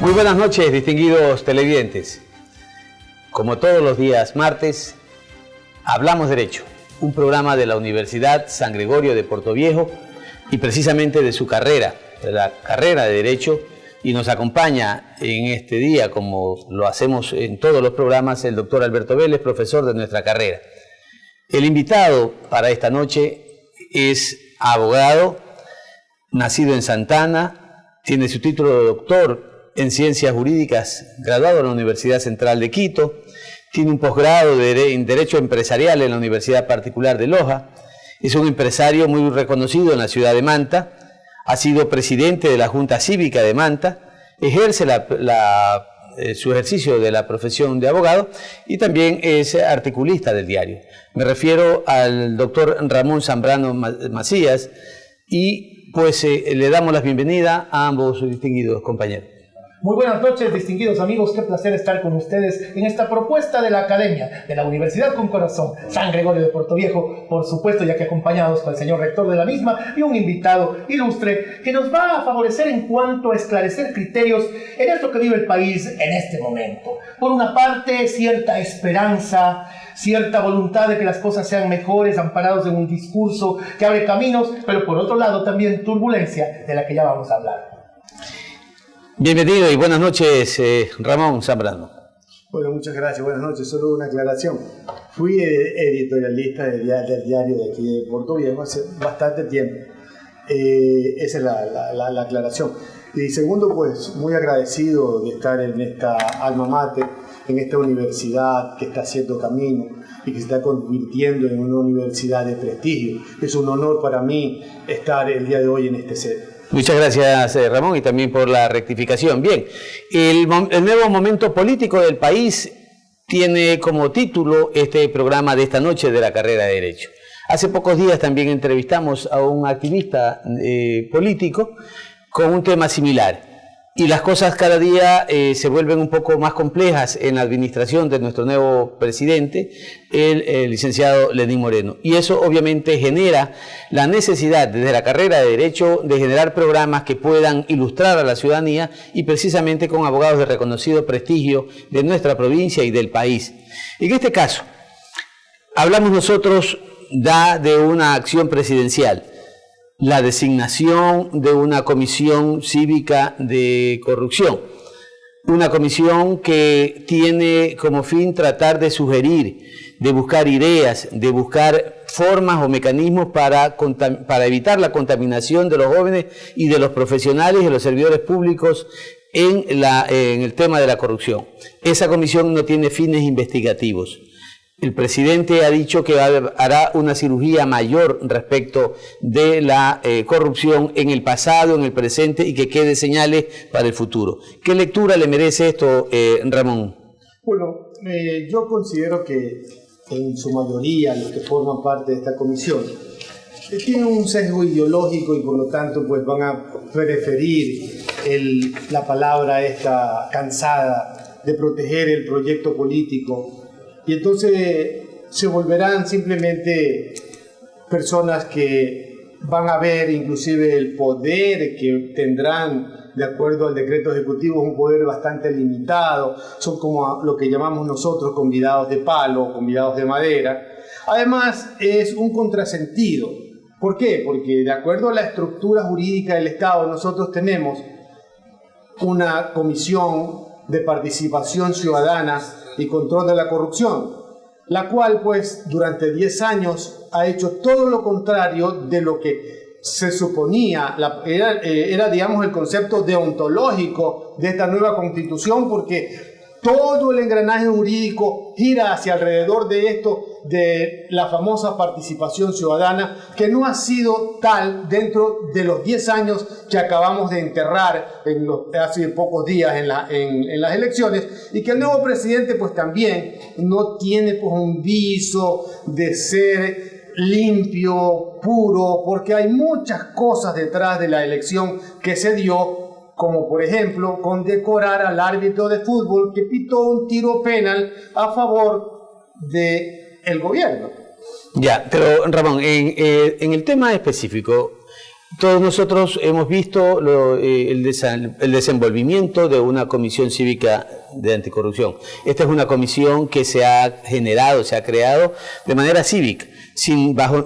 Muy buenas noches, distinguidos televidentes. Como todos los días martes, Hablamos Derecho, un programa de la Universidad San Gregorio de Portoviejo y precisamente de su carrera, de la carrera de Derecho, y nos acompaña en este día, como lo hacemos en todos los programas, el doctor Alberto Vélez, profesor de nuestra carrera. El invitado para esta noche es abogado, nacido en Santa Ana, tiene su título de doctor en Ciencias Jurídicas, graduado en la Universidad Central de Quito, tiene un posgrado en Derecho Empresarial en la Universidad Particular de Loja, es un empresario muy reconocido en la ciudad de Manta, ha sido presidente de la Junta Cívica de Manta, ejerce su ejercicio de la profesión de abogado y también es articulista del diario. Me refiero al doctor Ramón Zambrano Macías y pues le damos la bienvenida a ambos distinguidos compañeros. Muy buenas noches, distinguidos amigos, qué placer estar con ustedes en esta propuesta de la Academia de la Universidad con Corazón, San Gregorio de Portoviejo, por supuesto, ya que acompañados por el señor rector de la misma y un invitado ilustre que nos va a favorecer en cuanto a esclarecer criterios en esto que vive el país en este momento. Por una parte, cierta esperanza, cierta voluntad de que las cosas sean mejores, amparados en un discurso que abre caminos, pero por otro lado también turbulencia, de la que ya vamos a hablar. Bienvenido y buenas noches, Ramón Zambrano. Bueno, muchas gracias, buenas noches. Solo una aclaración. Fui editorialista del diario de aquí de Portoviejo hace bastante tiempo. Esa es la aclaración. Y segundo, pues muy agradecido de estar en esta alma mater, en esta universidad que está haciendo camino y que se está convirtiendo en una universidad de prestigio. Es un honor para mí estar el día de hoy en este set. Muchas gracias, Ramón, y también por la rectificación. Bien, el nuevo momento político del país tiene como título este programa de esta noche de la carrera de Derecho. Hace pocos días también entrevistamos a un activista político con un tema similar. Y las cosas cada día se vuelven un poco más complejas en la administración de nuestro nuevo presidente, el licenciado Lenín Moreno. Y eso obviamente genera la necesidad desde la carrera de Derecho de generar programas que puedan ilustrar a la ciudadanía y precisamente con abogados de reconocido prestigio de nuestra provincia y del país. En este caso, hablamos nosotros de una acción presidencial. La designación de una comisión cívica de corrupción. Una comisión que tiene como fin tratar de sugerir, de buscar ideas, de buscar formas o mecanismos para evitar la contaminación de los jóvenes y de los profesionales y de los servidores públicos en el tema de la corrupción. Esa comisión no tiene fines investigativos. El presidente ha dicho que hará una cirugía mayor respecto de la corrupción en el pasado, en el presente y que quede señales para el futuro. ¿Qué lectura le merece esto, Ramón? Bueno, yo considero que en su mayoría los que forman parte de esta comisión tienen un sesgo ideológico y por lo tanto pues van a preferir la palabra esta cansada de proteger el proyecto político. Y entonces se volverán simplemente personas que van a ver inclusive el poder que tendrán de acuerdo al decreto ejecutivo, es un poder bastante limitado, son como lo que llamamos nosotros convidados de palo, convidados de madera. Además es un contrasentido. ¿Por qué? Porque de acuerdo a la estructura jurídica del Estado nosotros tenemos una comisión de participación ciudadana y control de la corrupción, la cual pues durante 10 años ha hecho todo lo contrario de lo que se suponía, era digamos el concepto deontológico de esta nueva constitución, porque todo el engranaje jurídico gira hacia alrededor de esto, de la famosa participación ciudadana, que no ha sido tal dentro de los 10 años que acabamos de enterrar hace pocos días en las elecciones, y que el nuevo presidente pues también no tiene pues un viso de ser limpio, puro, porque hay muchas cosas detrás de la elección que se dio, como por ejemplo condecorar al árbitro de fútbol que pitó un tiro penal a favor del gobierno. Ya, pero Ramón, en el tema específico, Todos nosotros hemos visto el desenvolvimiento de una comisión cívica de anticorrupción. Esta es una comisión que se ha generado, se ha creado de manera cívica,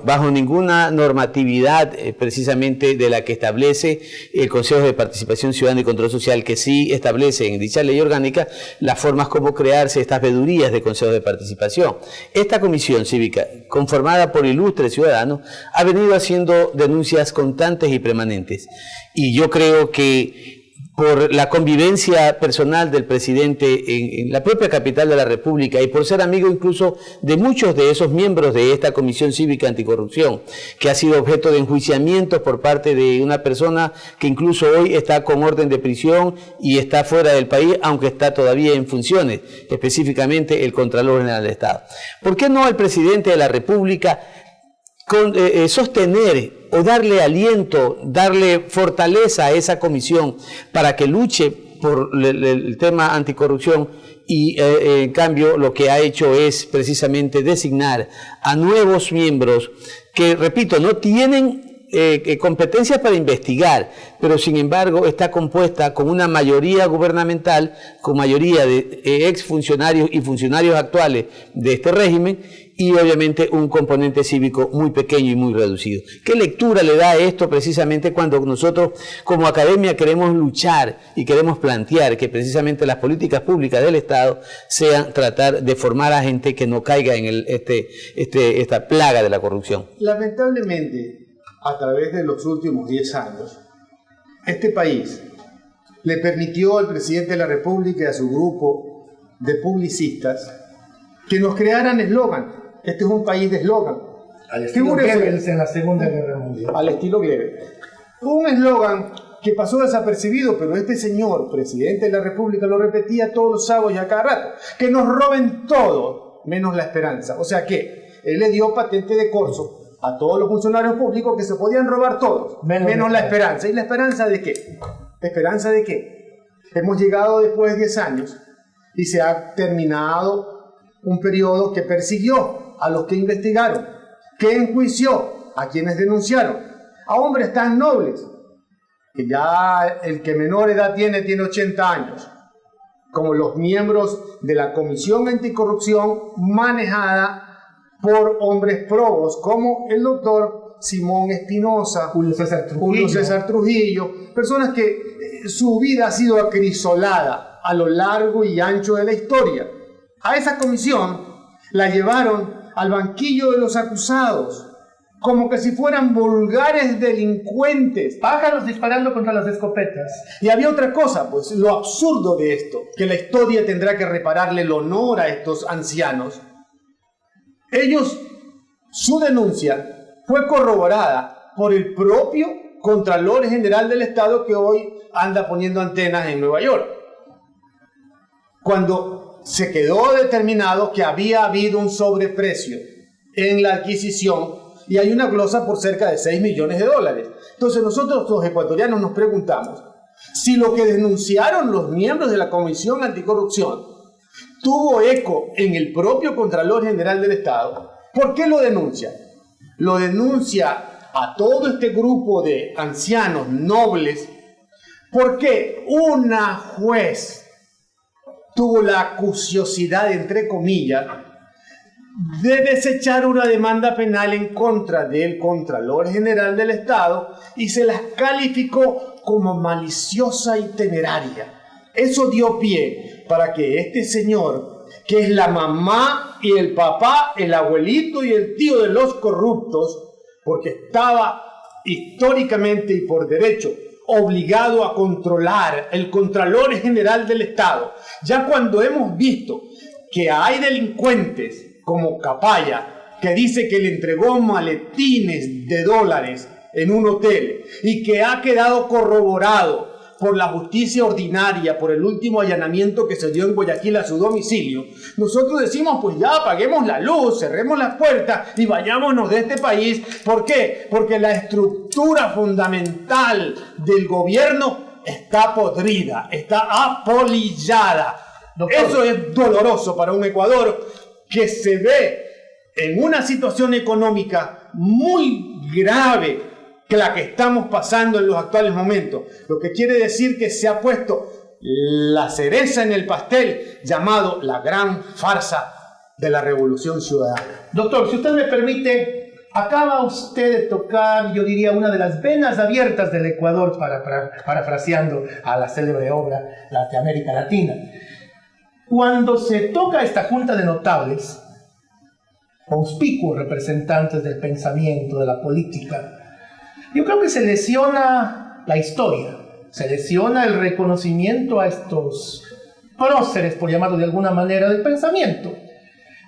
bajo ninguna normatividad precisamente de la que establece el Consejo de Participación Ciudadana y Control Social, que sí establece en dicha ley orgánica las formas como crearse estas veedurías de consejos de participación. Esta comisión cívica, conformada por ilustres ciudadanos, ha venido haciendo denuncias constantes y permanentes. Y yo creo que por la convivencia personal del presidente en la propia capital de la República y por ser amigo incluso de muchos de esos miembros de esta Comisión Cívica Anticorrupción, que ha sido objeto de enjuiciamientos por parte de una persona que incluso hoy está con orden de prisión y está fuera del país, aunque está todavía en funciones, específicamente el Contralor General del Estado. ¿Por qué no el presidente de la República sostener o darle aliento, darle fortaleza a esa comisión para que luche por el tema anticorrupción y en cambio lo que ha hecho es precisamente designar a nuevos miembros que, repito, no tienen competencias para investigar, pero sin embargo está compuesta con una mayoría gubernamental, con mayoría de exfuncionarios y funcionarios actuales de este régimen, y obviamente un componente cívico muy pequeño y muy reducido. ¿Qué lectura le da esto precisamente cuando nosotros como academia queremos luchar y queremos plantear que precisamente las políticas públicas del Estado sean tratar de formar a gente que no caiga en esta plaga de la corrupción? Lamentablemente, a través de los últimos 10 años, este país le permitió al presidente de la República y a su grupo de publicistas que nos crearan eslogan. Este es un país de eslogan. Al estilo Goebbels en la Segunda Guerra Mundial. Al estilo Goebbels. Un eslogan que pasó desapercibido, pero este señor, presidente de la República, lo repetía todos los sábados y a cada rato. Que nos roben todo, menos la esperanza. O sea que él le dio patente de corso a todos los funcionarios públicos que se podían robar todos, menos la esperanza. ¿Y la esperanza de qué? ¿La esperanza de qué? Hemos llegado después de 10 años y se ha terminado un periodo que persiguió a los que investigaron, que enjuició a quienes denunciaron, a hombres tan nobles, que ya el que menor edad tiene 80 años, como los miembros de la Comisión Anticorrupción manejada por hombres probos, como el doctor Simón Espinosa, Julio César Trujillo, personas que su vida ha sido acrisolada a lo largo y ancho de la historia. A esa comisión la llevaron al banquillo de los acusados, como que si fueran vulgares delincuentes. Pájaros disparando contra las escopetas. Y había otra cosa, pues, lo absurdo de esto, que la historia tendrá que repararle el honor a estos ancianos. Ellos, su denuncia fue corroborada por el propio Contralor General del Estado, que hoy anda poniendo antenas en Nueva York. Cuando se quedó determinado que había habido un sobreprecio en la adquisición y hay una glosa por cerca de 6 millones de dólares. Entonces nosotros los ecuatorianos nos preguntamos si lo que denunciaron los miembros de la Comisión Anticorrupción tuvo eco en el propio Contralor General del Estado. ¿Por qué lo denuncia? Lo denuncia a todo este grupo de ancianos nobles porque una juez tuvo la acuciosidad, entre comillas, de desechar una demanda penal en contra del Contralor General del Estado y se las calificó como maliciosa y temeraria. Eso dio pie para que este señor, que es la mamá y el papá, el abuelito y el tío de los corruptos, porque estaba históricamente y por derecho obligado a controlar el Contralor General del Estado. Ya cuando hemos visto que hay delincuentes como Capaya, que dice que le entregó maletines de dólares en un hotel y que ha quedado corroborado por la justicia ordinaria, por el último allanamiento que se dio en Guayaquil a su domicilio, nosotros decimos, pues ya apaguemos la luz, cerremos las puertas y vayámonos de este país. ¿Por qué? Porque la estructura fundamental del gobierno está podrida, está apolillada. Doctor, eso es doloroso para un Ecuador que se ve en una situación económica muy grave que la que estamos pasando en los actuales momentos. Lo que quiere decir que se ha puesto la cereza en el pastel llamado la gran farsa de la Revolución Ciudadana. Doctor, si usted me permite, acaba usted de tocar, yo diría, una de las venas abiertas del Ecuador, parafraseando a la célebre obra La de América Latina. Cuando se toca esta junta de notables, conspicuos representantes del pensamiento, de la política, yo creo que se lesiona la historia, se lesiona el reconocimiento a estos próceres, por llamarlo de alguna manera, del pensamiento.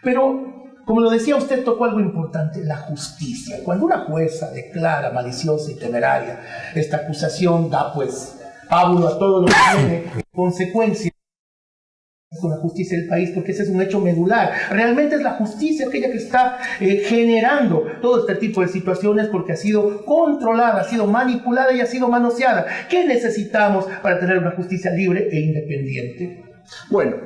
Pero, como lo decía usted, tocó algo importante, la justicia. Cuando una jueza declara maliciosa y temeraria esta acusación, da pues pábulo a todo lo que tiene consecuencias con la justicia del país, porque ese es un hecho medular. Realmente es la justicia aquella que está generando todo este tipo de situaciones, porque ha sido controlada, ha sido manipulada y ha sido manoseada. ¿Qué necesitamos para tener una justicia libre e independiente? Bueno,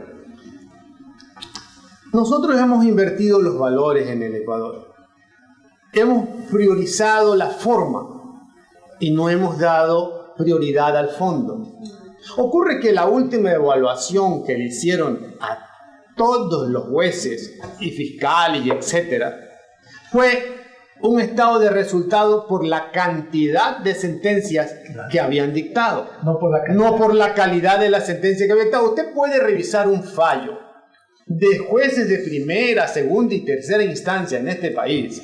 nosotros hemos invertido los valores en el Ecuador. Hemos priorizado la forma y no hemos dado prioridad al fondo. Ocurre que la última evaluación que le hicieron a todos los jueces y fiscales y etcétera fue un estado de resultado por la cantidad de sentencias que habían dictado, no por la calidad de la sentencia que habían dictado. Usted puede revisar un fallo de jueces de primera, segunda y tercera instancia en este país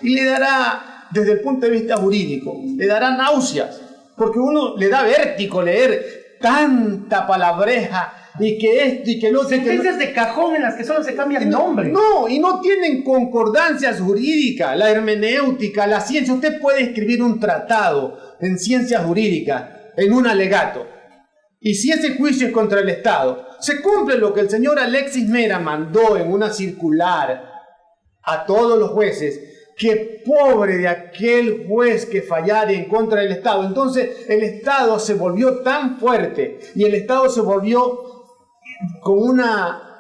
y le dará, desde el punto de vista jurídico, le dará náuseas, porque uno le da vértigo leer tanta palabreja y que esto y que lo otro. Sentencias de cajón en las que solo se cambia el nombre. No, y no tienen concordancias jurídicas, la hermenéutica, la ciencia. Usted puede escribir un tratado en ciencias jurídicas, en un alegato, y si ese juicio es contra el Estado, se cumple lo que el señor Alexis Mera mandó en una circular a todos los jueces, que pobre de aquel juez que fallara en contra del Estado. Entonces el Estado se volvió tan fuerte y el Estado se volvió con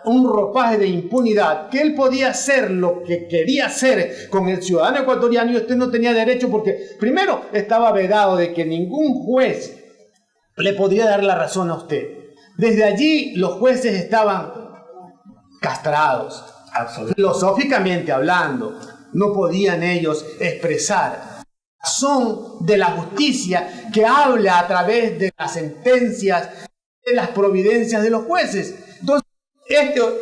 un ropaje de impunidad, que él podía hacer lo que quería hacer con el ciudadano ecuatoriano y usted no tenía derecho, porque primero estaba vedado de que ningún juez le podía dar la razón a usted. Desde allí los jueces estaban castrados, filosóficamente hablando. No podían ellos expresar razón de la justicia que habla a través de las sentencias, de las providencias de los jueces. Entonces,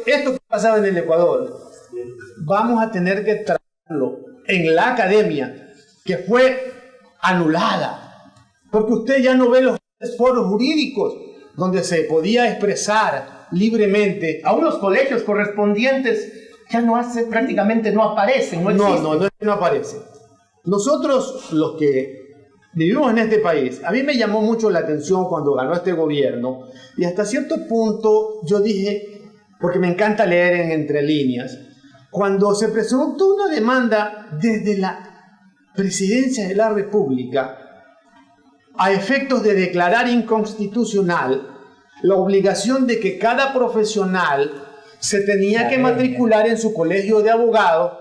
esto que pasaba en el Ecuador, vamos a tener que tratarlo en la academia, que fue anulada, porque usted ya no ve los foros jurídicos donde se podía expresar libremente. Aún los colegios correspondientes ya prácticamente no aparecen, no existen. No aparecen. Nosotros, los que vivimos en este país, a mí me llamó mucho la atención cuando ganó este gobierno, y hasta cierto punto yo dije, porque me encanta leer en entre líneas, cuando se presentó una demanda desde la Presidencia de la República a efectos de declarar inconstitucional la obligación de que cada profesional se tenía que matricular en su colegio de abogados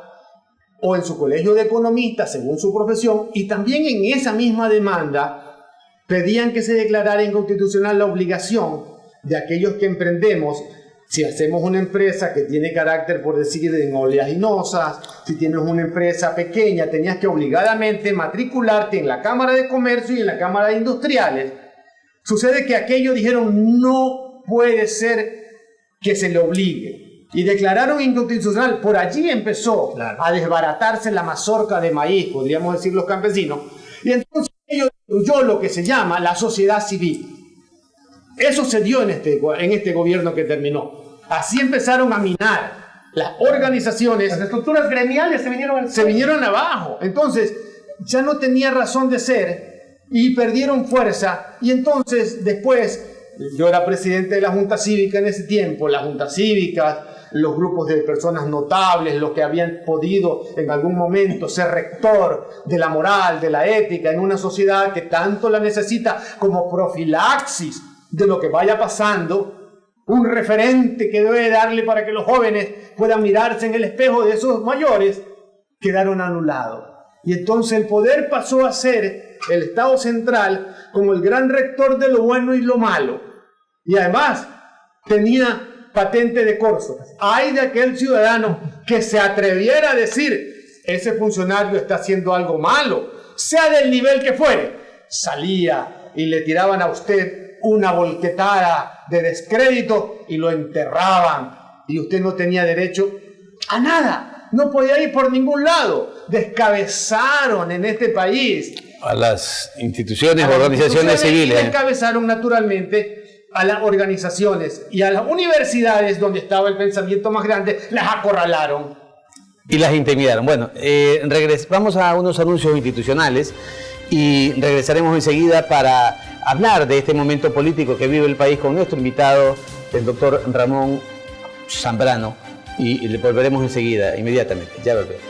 o en su colegio de economistas, según su profesión, y también en esa misma demanda pedían que se declarara inconstitucional la obligación de aquellos que emprendemos. Si hacemos una empresa que tiene carácter, por decir, en oleaginosas, si tienes una empresa pequeña, tenías que obligadamente matricularte en la Cámara de Comercio y en la Cámara de Industriales. Sucede que aquellos dijeron, no puede ser que se le obligue, y declararon inconstitucional. Por allí empezó a desbaratarse la mazorca de maíz, podríamos decir los campesinos, y entonces ellos destruyó lo que se llama la sociedad civil. Eso se dio en este gobierno que terminó. Así empezaron a minar las organizaciones. Las estructuras gremiales se vinieron abajo. Entonces ya no tenía razón de ser y perdieron fuerza, y entonces después, yo era presidente de la Junta Cívica en ese tiempo, la Junta Cívica, los grupos de personas notables, los que habían podido en algún momento ser rector de la moral, de la ética en una sociedad que tanto la necesita como profilaxis de lo que vaya pasando, un referente que debe darle para que los jóvenes puedan mirarse en el espejo de esos mayores, quedaron anulados. Y entonces el poder pasó a ser el Estado central como el gran rector de lo bueno y lo malo. Y además tenía patente de corso. Ay de aquel ciudadano que se atreviera a decir, ese funcionario está haciendo algo malo, sea del nivel que fuere. Salía y le tiraban a usted una volquetada de descrédito y lo enterraban. Y usted no tenía derecho a nada. No podía ir por ningún lado. Descabezaron en este país a las instituciones, organizaciones civiles. Y descabezaron naturalmente a las organizaciones y a las universidades donde estaba el pensamiento más grande, las acorralaron. Y las intimidaron. Bueno, vamos a unos anuncios institucionales y regresaremos enseguida para hablar de este momento político que vive el país con nuestro invitado, el doctor Ramón Zambrano, y le volveremos enseguida, inmediatamente. Ya volvemos.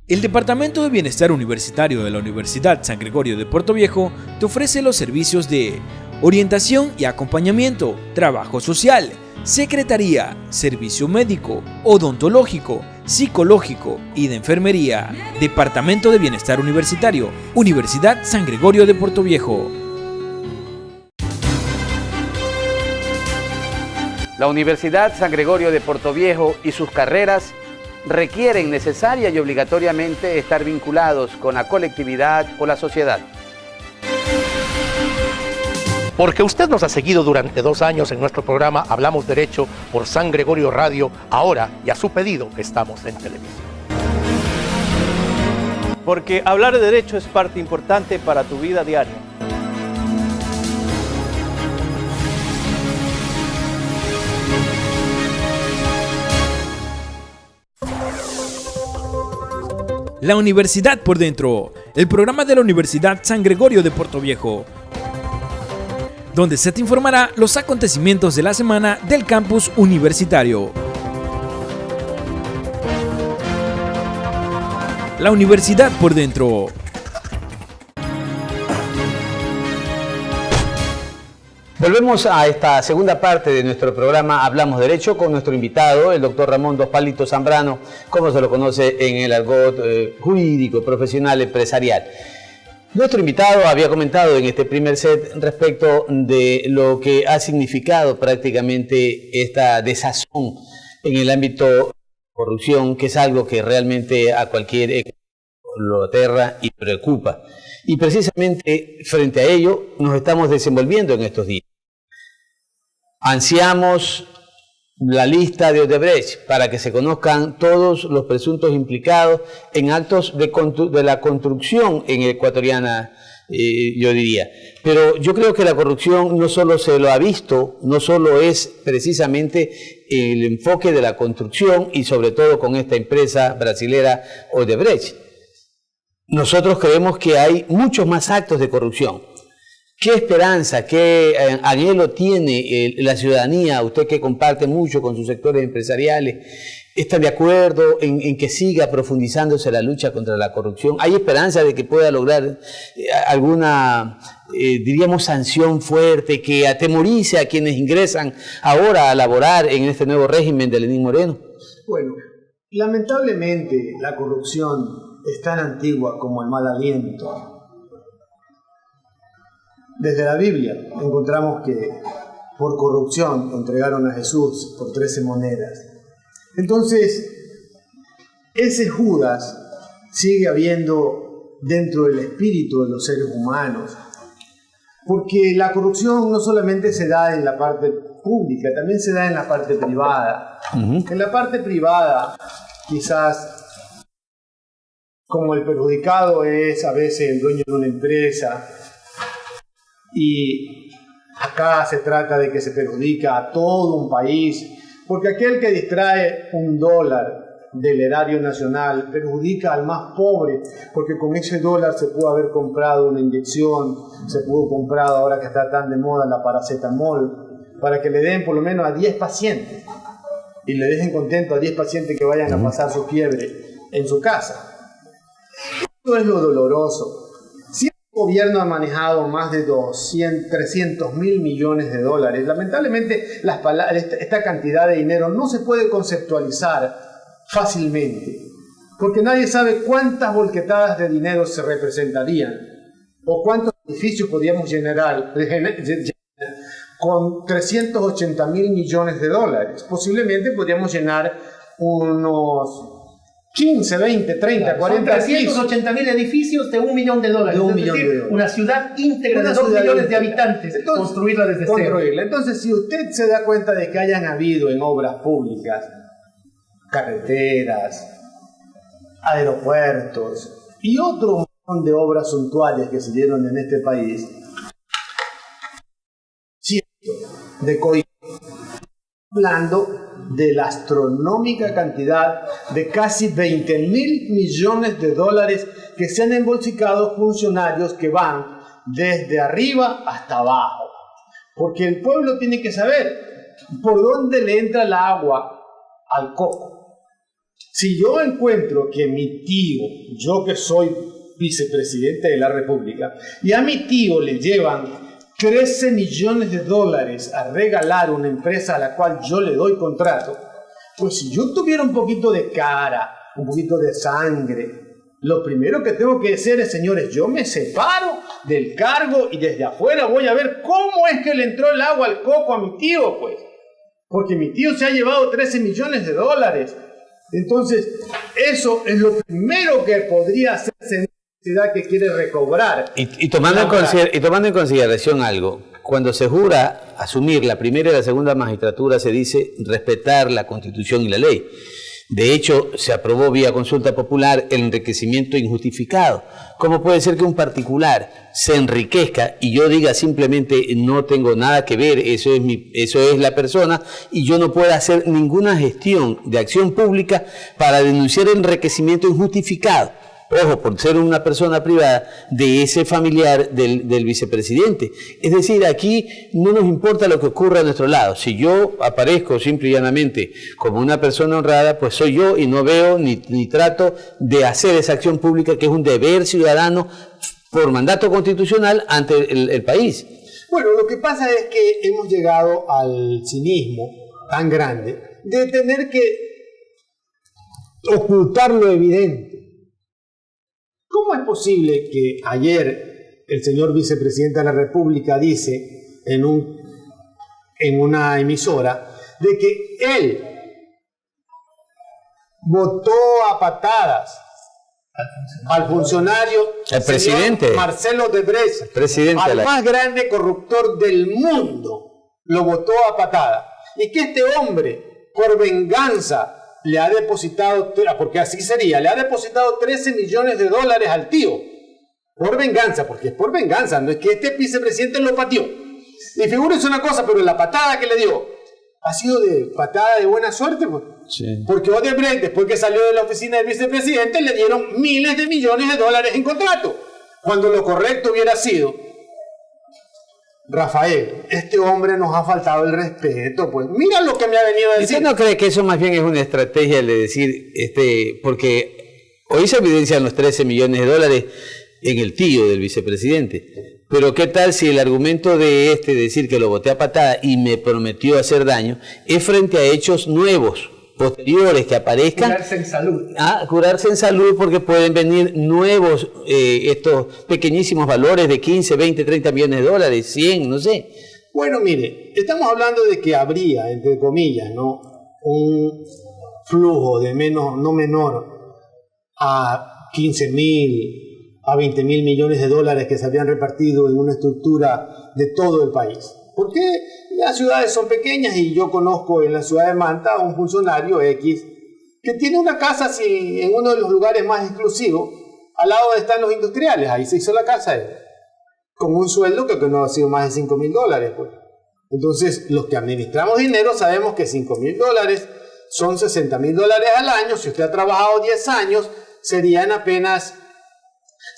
El Departamento de Bienestar Universitario de la Universidad San Gregorio de Puerto Viejo te ofrece los servicios de orientación y acompañamiento, trabajo social, secretaría, servicio médico, odontológico, psicológico y de enfermería. Departamento de Bienestar Universitario, Universidad San Gregorio de Puerto Viejo. La Universidad San Gregorio de Puerto Viejo y sus carreras requieren necesaria y obligatoriamente estar vinculados con la colectividad o la sociedad. Porque usted nos ha seguido durante 2 años en nuestro programa Hablamos Derecho por San Gregorio Radio, ahora y a su pedido estamos en televisión. Porque hablar de derecho es parte importante para tu vida diaria. La Universidad por Dentro, el programa de la Universidad San Gregorio de Puerto Viejo, donde se te informará los acontecimientos de la semana del campus universitario. La Universidad por Dentro. Volvemos a esta segunda parte de nuestro programa Hablamos Derecho con nuestro invitado, el doctor Ramón Dos Palitos Zambrano, como se lo conoce en el argot jurídico, profesional, empresarial. Nuestro invitado había comentado en este primer set respecto de lo que ha significado prácticamente esta desazón en el ámbito de corrupción, que es algo que realmente a cualquier lo aterra y preocupa. Y precisamente frente a ello nos estamos desenvolviendo en estos días. Ansiamos la lista de Odebrecht para que se conozcan todos los presuntos implicados en actos de la construcción en ecuatoriana, yo diría. Pero yo creo que la corrupción no solo se lo ha visto, no solo es precisamente el enfoque de la construcción y sobre todo con esta empresa brasilera Odebrecht. Nosotros creemos que hay muchos más actos de corrupción. ¿Qué esperanza, qué anhelo tiene la ciudadanía, usted que comparte mucho con sus sectores empresariales? ¿Está de acuerdo en que siga profundizándose la lucha contra la corrupción? ¿Hay esperanza de que pueda lograr alguna, diríamos, sanción fuerte que atemorice a quienes ingresan ahora a laborar en este nuevo régimen de Lenín Moreno? Bueno, lamentablemente la corrupción es tan antigua como el mal aliento. Desde la Biblia encontramos que por corrupción entregaron a Jesús por 13 monedas. Entonces, ese Judas sigue habiendo dentro del espíritu de los seres humanos, porque la corrupción no solamente se da en la parte pública, también se da en la parte privada. En la parte privada, quizás, como el perjudicado es a veces el dueño de una empresa, y acá se trata de que se perjudica a todo un país, porque aquel que distrae $1 del erario nacional perjudica al más pobre, porque con ese dólar se pudo haber comprado una inyección, se pudo comprar, ahora que está tan de moda, la paracetamol, para que le den por lo menos a 10 pacientes y le dejen contento a 10 pacientes que vayan a pasar su fiebre en su casa. Esto es lo doloroso. gobierno ha manejado más de 300 mil millones de dólares. Lamentablemente, esta cantidad de dinero no se puede conceptualizar fácilmente, porque nadie sabe cuántas volquetadas de dinero se representarían o cuántos edificios podríamos generar con 380 mil millones de dólares. Posiblemente podríamos llenar unos 15, 20, 30, 40 380.000 edificios de $1 millón. De $1 millón. Una ciudad íntegra de 2 millones de habitantes. Entonces, construirla desde cero. Entonces, si usted se da cuenta de que hayan habido en obras públicas, carreteras, aeropuertos y otro montón de obras suntuarias que se dieron en este país, de COI, hablando de la astronómica cantidad de casi 20 mil millones de dólares que se han embolsicado funcionarios que van desde arriba hasta abajo. Porque el pueblo tiene que saber por dónde le entra el agua al coco. Si yo encuentro que mi tío, yo que soy vicepresidente de la República, y a mi tío le llevan 13 millones de dólares a regalar una empresa a la cual yo le doy contrato, pues si yo tuviera un poquito de cara, un poquito de sangre, lo primero que tengo que hacer es, señores, yo me separo del cargo y desde afuera voy a ver cómo es que le entró el agua al coco a mi tío, pues. Porque mi tío se ha llevado 13 millones de dólares. Entonces, eso es lo primero que podría hacerse que quiere recobrar. Y tomando en consideración algo, cuando se jura asumir la primera y la segunda magistratura, se dice respetar la Constitución y la ley. De hecho, se aprobó vía consulta popular el enriquecimiento injustificado. ¿Cómo puede ser que un particular se enriquezca y yo diga simplemente no tengo nada que ver, eso es la persona, y yo no pueda hacer ninguna gestión de acción pública para denunciar el enriquecimiento injustificado? Ojo, por ser una persona privada de ese familiar del vicepresidente. Es decir, aquí no nos importa lo que ocurra a nuestro lado. Si yo aparezco simple y llanamente como una persona honrada, pues soy yo y no veo ni trato de hacer esa acción pública que es un deber ciudadano por mandato constitucional ante el país. Bueno, lo que pasa es que hemos llegado al cinismo tan grande de tener que ocultar lo evidente. ¿Cómo es posible que ayer el señor vicepresidente de la República dice en una emisora de que él votó a patadas al funcionario, el presidente Marcelo Odebrecht, al más grande corruptor del mundo, lo votó a patada? Y que este hombre, por venganza, le ha depositado, porque así sería, le ha depositado 13 millones de dólares al tío, por venganza, porque es por venganza, no es que este vicepresidente lo pateó. Y figúrense una cosa, pero la patada que le dio ha sido de patada de buena suerte, pues. Sí. Porque Odebrecht, después que salió de la oficina del vicepresidente, le dieron miles de millones de dólares en contrato, cuando lo correcto hubiera sido: Rafael, este hombre nos ha faltado el respeto, pues mira lo que me ha venido a decir. ¿Usted no cree que eso más bien es una estrategia de decir, porque hoy se evidencian los 13 millones de dólares en el tío del vicepresidente, pero qué tal si el argumento de decir que lo boté a patada y me prometió hacer daño, es frente a hechos nuevos, posteriores, que aparezcan? Curarse en salud. Curarse en salud, porque pueden venir nuevos, estos pequeñísimos valores de 15, 20, 30 millones de dólares, 100, no sé. Bueno, mire, estamos hablando de que habría, entre comillas, ¿no?, un flujo de no menor a 15.000, a 20.000 millones de dólares que se habían repartido en una estructura de todo el país. Porque las ciudades son pequeñas y yo conozco en la ciudad de Manta a un funcionario X que tiene una casa así, en uno de los lugares más exclusivos, al lado donde están los industriales. Ahí se hizo la casa él, con un sueldo que no ha sido más de $5.000. Pues. Entonces, los que administramos dinero sabemos que $5.000 son $60.000 al año. Si usted ha trabajado 10 años, serían apenas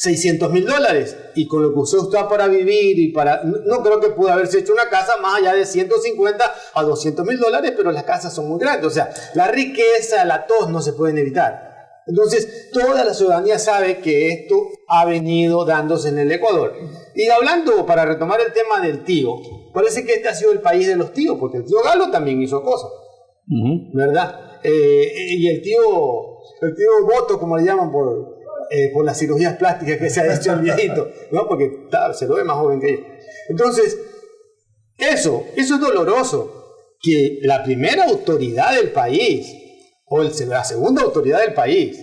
$600.000, y con lo que usó usted para vivir y para, no creo que pudo haberse hecho una casa más allá de 150 a $200.000, pero las casas son muy grandes. O sea, la riqueza, la tos no se pueden evitar. Entonces, toda la ciudadanía sabe que esto ha venido dándose en el Ecuador. Y hablando, para retomar el tema del tío, parece que este ha sido el país de los tíos, porque el tío Galo también hizo cosas, ¿verdad? Y el tío Boto, como le llaman por las cirugías plásticas que se ha hecho el viejito, ¿no? Porque se lo ve más joven que yo. Entonces, eso es doloroso, que la primera autoridad del país, o la segunda autoridad del país,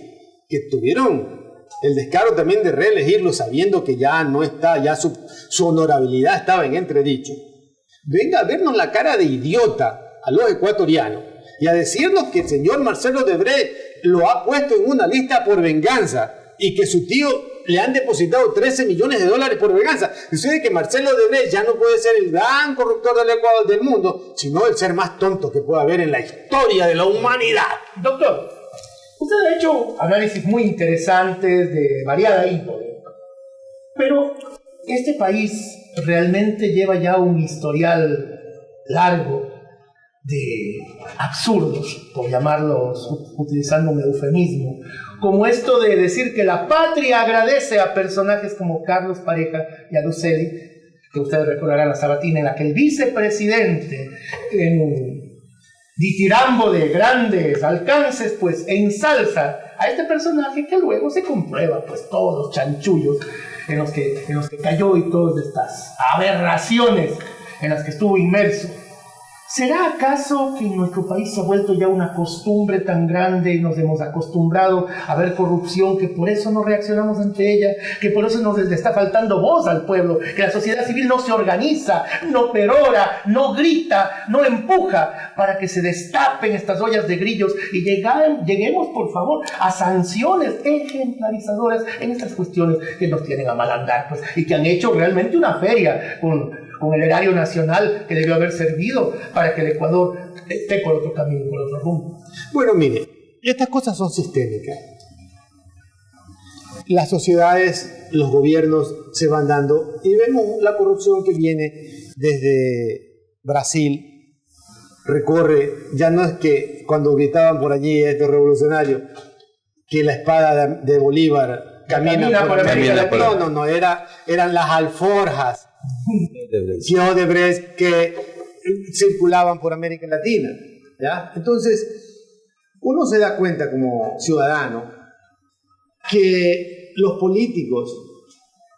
que tuvieron el descaro también de reelegirlo sabiendo que ya no está, ya su honorabilidad estaba en entredicho, venga a vernos la cara de idiota a los ecuatorianos y a decirnos que el señor Marcelo Odebrecht lo ha puesto en una lista por venganza y que su tío le han depositado 13 millones de dólares por venganza. Sucede que Marcelo Odebrecht ya no puede ser el gran corruptor del Ecuador del mundo, sino el ser más tonto que pueda haber en la historia de la humanidad. Doctor, usted ha hecho análisis muy interesantes de variada índole, pero este país realmente lleva ya un historial largo de absurdos, por llamarlos, utilizando un eufemismo, como esto de decir que la patria agradece a personajes como Carlos Pareja y a Lucelli, que ustedes recordarán la sabatina en la que el vicepresidente, en un ditirambo de grandes alcances, pues ensalza a este personaje que luego se comprueba, pues todos los chanchullos en los que cayó y todas estas aberraciones en las que estuvo inmerso. ¿Será acaso que en nuestro país se ha vuelto ya una costumbre tan grande y nos hemos acostumbrado a ver corrupción que por eso no reaccionamos ante ella, que por eso nos le está faltando voz al pueblo, que la sociedad civil no se organiza, no perora, no grita, no empuja para que se destapen estas ollas de grillos y lleguemos por favor a sanciones ejemplarizadoras en estas cuestiones que nos tienen a mal andar, pues, y que han hecho realmente una feria con el erario nacional que debió haber servido para que el Ecuador esté por otro camino, por otro rumbo? Bueno, mire, estas cosas son sistémicas. Las sociedades, los gobiernos se van dando y vemos la corrupción que viene desde Brasil, recorre, ya no es que cuando gritaban por allí estos revolucionarios que la espada de Bolívar camina por América Latina. No, eran las alforjas que circulaban por América Latina, ¿ya? Entonces, uno se da cuenta como ciudadano que los políticos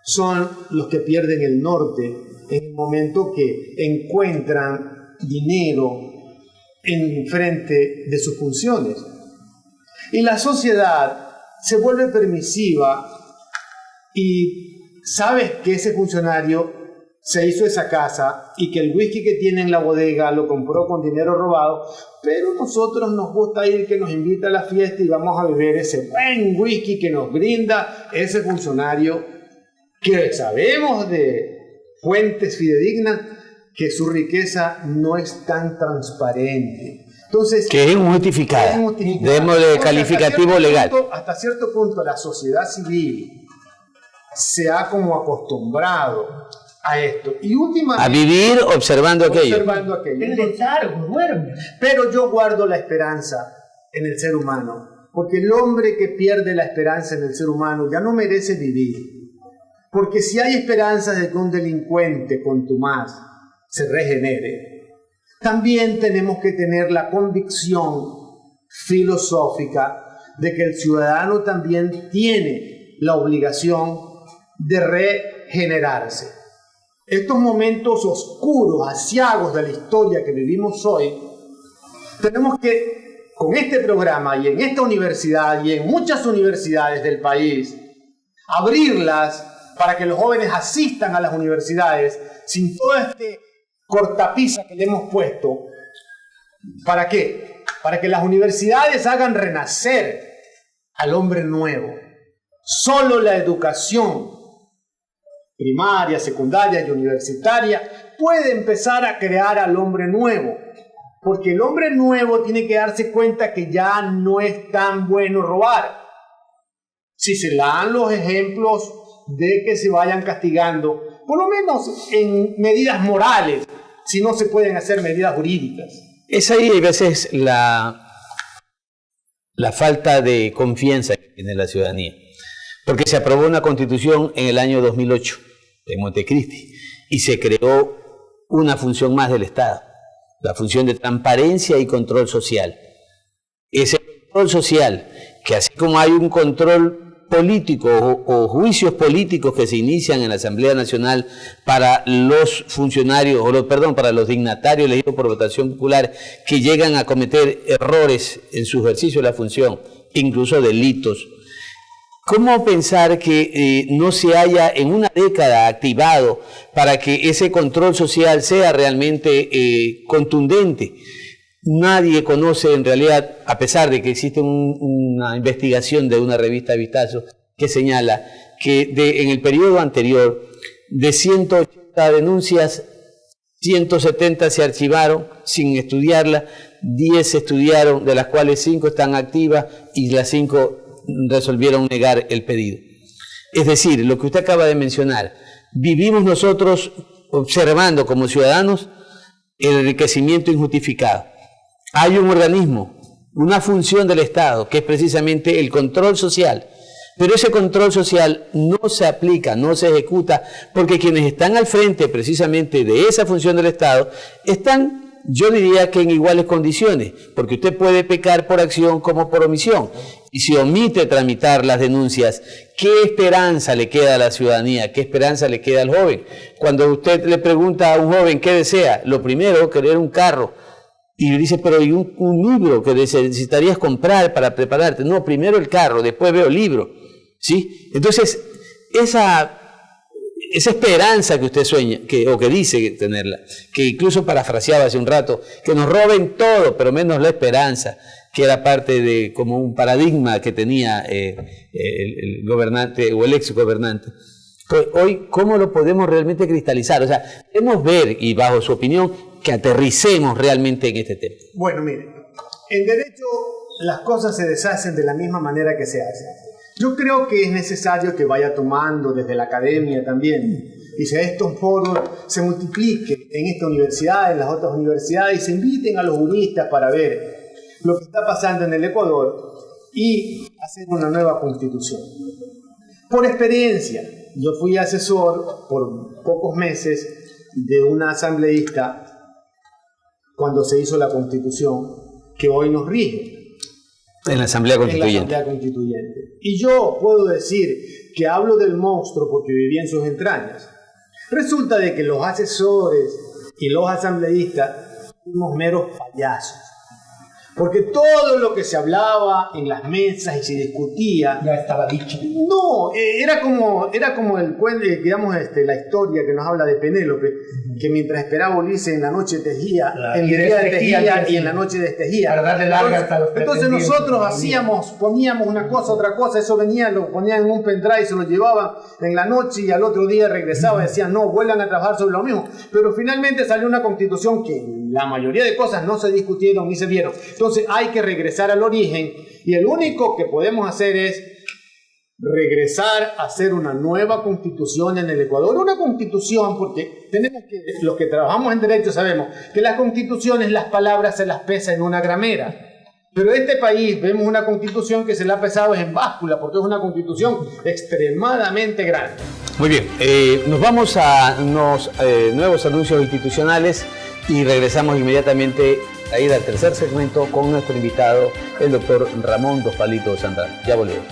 son los que pierden el norte en el momento que encuentran dinero en frente de sus funciones. Y la sociedad se vuelve permisiva y sabes que ese funcionario se hizo esa casa y que el whisky que tiene en la bodega lo compró con dinero robado, pero nosotros nos gusta ir, que nos invita a la fiesta y vamos a beber ese buen whisky que nos brinda ese funcionario que sabemos de fuentes fidedignas que su riqueza no es tan transparente. Entonces, que es injustificada. Démosle calificativo legal. Hasta cierto punto la sociedad civil se ha como acostumbrado a esto. Y últimamente, a vivir observando aquello. El letargo, duerme. Pero yo guardo la esperanza en el ser humano, porque el hombre que pierde la esperanza en el ser humano ya no merece vivir. Porque si hay esperanza de que un delincuente contumaz se regenere, también tenemos que tener la convicción filosófica de que el ciudadano también tiene la obligación de regenerarse. Estos momentos oscuros, aciagos de la historia que vivimos hoy, tenemos que, con este programa y en esta universidad y en muchas universidades del país, abrirlas para que los jóvenes asistan a las universidades sin todo este cortapisa que le hemos puesto. ¿Para qué? Para que las universidades hagan renacer al hombre nuevo. Solo la educación primaria, secundaria y universitaria puede empezar a crear al hombre nuevo, porque el hombre nuevo tiene que darse cuenta que ya no es tan bueno robar. Si se dan los ejemplos de que se vayan castigando, por lo menos en medidas morales, si no se pueden hacer medidas jurídicas. Es ahí a veces la la falta de confianza que tiene la ciudadanía. Porque se aprobó una constitución en el año 2008 en Montecristi y se creó una función más del Estado, la función de transparencia y control social. Ese control social, que así como hay un control político o juicios políticos que se inician en la Asamblea Nacional para los funcionarios, para los dignatarios elegidos por votación popular que llegan a cometer errores en su ejercicio de la función, incluso delitos. ¿Cómo pensar que no se haya en una década activado para que ese control social sea realmente contundente? Nadie conoce en realidad, a pesar de que existe una investigación de una revista Vistazo que señala que en el periodo anterior, de 180 denuncias, 170 se archivaron sin estudiarlas, 10 se estudiaron, de las cuales 5 están activas y las 5 resolvieron negar el pedido. Es decir, lo que usted acaba de mencionar, vivimos nosotros observando como ciudadanos el enriquecimiento injustificado. Hay un organismo, una función del Estado, que es precisamente el control social, pero ese control social no se aplica, no se ejecuta, porque quienes están al frente precisamente de esa función del Estado están, yo diría que en iguales condiciones, porque usted puede pecar por acción como por omisión, y si omite tramitar las denuncias, ¿qué esperanza le queda a la ciudadanía? ¿Qué esperanza le queda al joven? Cuando usted le pregunta a un joven qué desea, lo primero, querer un carro, y le dice, pero ¿y un libro que necesitarías comprar para prepararte? No, primero el carro, después veo el libro, ¿sí? Entonces, esa esperanza que usted sueña, o que dice tenerla, que incluso parafraseaba hace un rato, que nos roben todo, pero menos la esperanza, que era parte de como un paradigma que tenía el gobernante o el ex gobernante. Pues hoy, ¿cómo lo podemos realmente cristalizar? O sea, debemos ver, y bajo su opinión, que aterricemos realmente en este tema. Bueno, mire, en derecho las cosas se deshacen de la misma manera que se hacen. Yo creo que es necesario que vaya tomando desde la academia también, y si estos foros se multipliquen en esta universidad, en las otras universidades, y se inviten a los juristas para ver lo que está pasando en el Ecuador y hacer una nueva constitución. Por experiencia, yo fui asesor por pocos meses de una asambleísta cuando se hizo la constitución que hoy nos rige. En la Asamblea Constituyente. En la Asamblea Constituyente. Y yo puedo decir que hablo del monstruo porque viví en sus entrañas. Resulta de que los asesores y los asambleístas fuimos meros payasos. Porque todo lo que se hablaba en las mesas y se discutía ya estaba dicho. No, era como el cuento, digamos, la historia que nos habla de Penélope, que mientras esperaba Ulises en la noche tejía, en el día tejía y en la noche destejía. Para darle larga hasta los entonces nosotros poníamos una cosa, otra cosa, eso venía, lo ponían en un pendrive, se lo llevaban en la noche y al otro día regresaba y decían, no, vuelvan a trabajar sobre lo mismo. Pero finalmente salió una constitución que la mayoría de cosas no se discutieron ni se vieron. Entonces hay que regresar al origen y el único que podemos hacer es regresar a hacer una nueva constitución en el Ecuador. Una constitución, porque los que trabajamos en derecho sabemos que las constituciones, las palabras se las pesa en una gramera. Pero en este país vemos una constitución que se la ha pesado en báscula, porque es una constitución extremadamente grande. Muy bien, nos vamos a unos nuevos anuncios institucionales y regresamos inmediatamente a ir al tercer segmento con nuestro invitado, el doctor Ramón Dos Palitos Zambrano. Ya volvemos.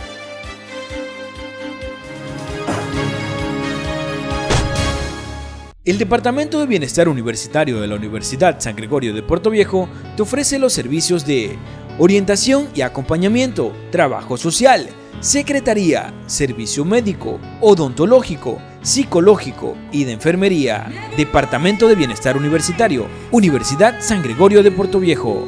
El Departamento de Bienestar Universitario de la Universidad San Gregorio de Puerto Viejo te ofrece los servicios de orientación y acompañamiento, trabajo social, secretaría, servicio médico, odontológico, psicológico y de enfermería. Departamento de Bienestar Universitario, Universidad San Gregorio de Puerto Viejo.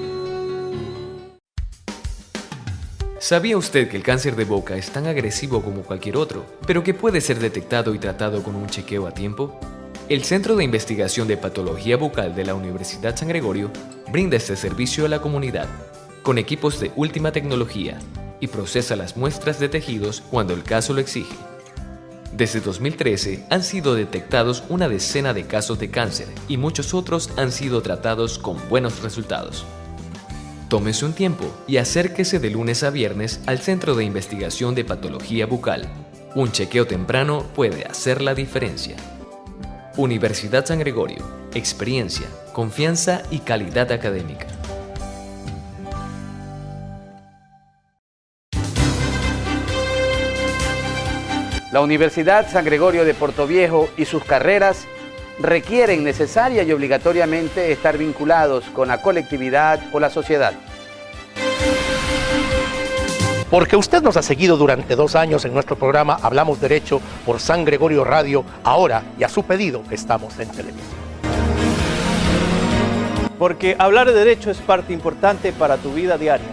¿Sabía usted que el cáncer de boca es tan agresivo como cualquier otro, pero que puede ser detectado y tratado con un chequeo a tiempo? El Centro de Investigación de Patología Bucal de la Universidad San Gregorio brinda este servicio a la comunidad, con equipos de última tecnología, y procesa las muestras de tejidos cuando el caso lo exige. Desde 2013 han sido detectados una decena de casos de cáncer y muchos otros han sido tratados con buenos resultados. Tómese un tiempo y acérquese de lunes a viernes al Centro de Investigación de Patología Bucal. Un chequeo temprano puede hacer la diferencia. Universidad San Gregorio. Experiencia, confianza y calidad académica. La Universidad San Gregorio de Portoviejo y sus carreras requieren necesaria y obligatoriamente estar vinculados con la colectividad o la sociedad. Porque usted nos ha seguido durante 2 años en nuestro programa Hablamos Derecho por San Gregorio Radio, ahora y a su pedido estamos en televisión. Porque hablar de derecho es parte importante para tu vida diaria.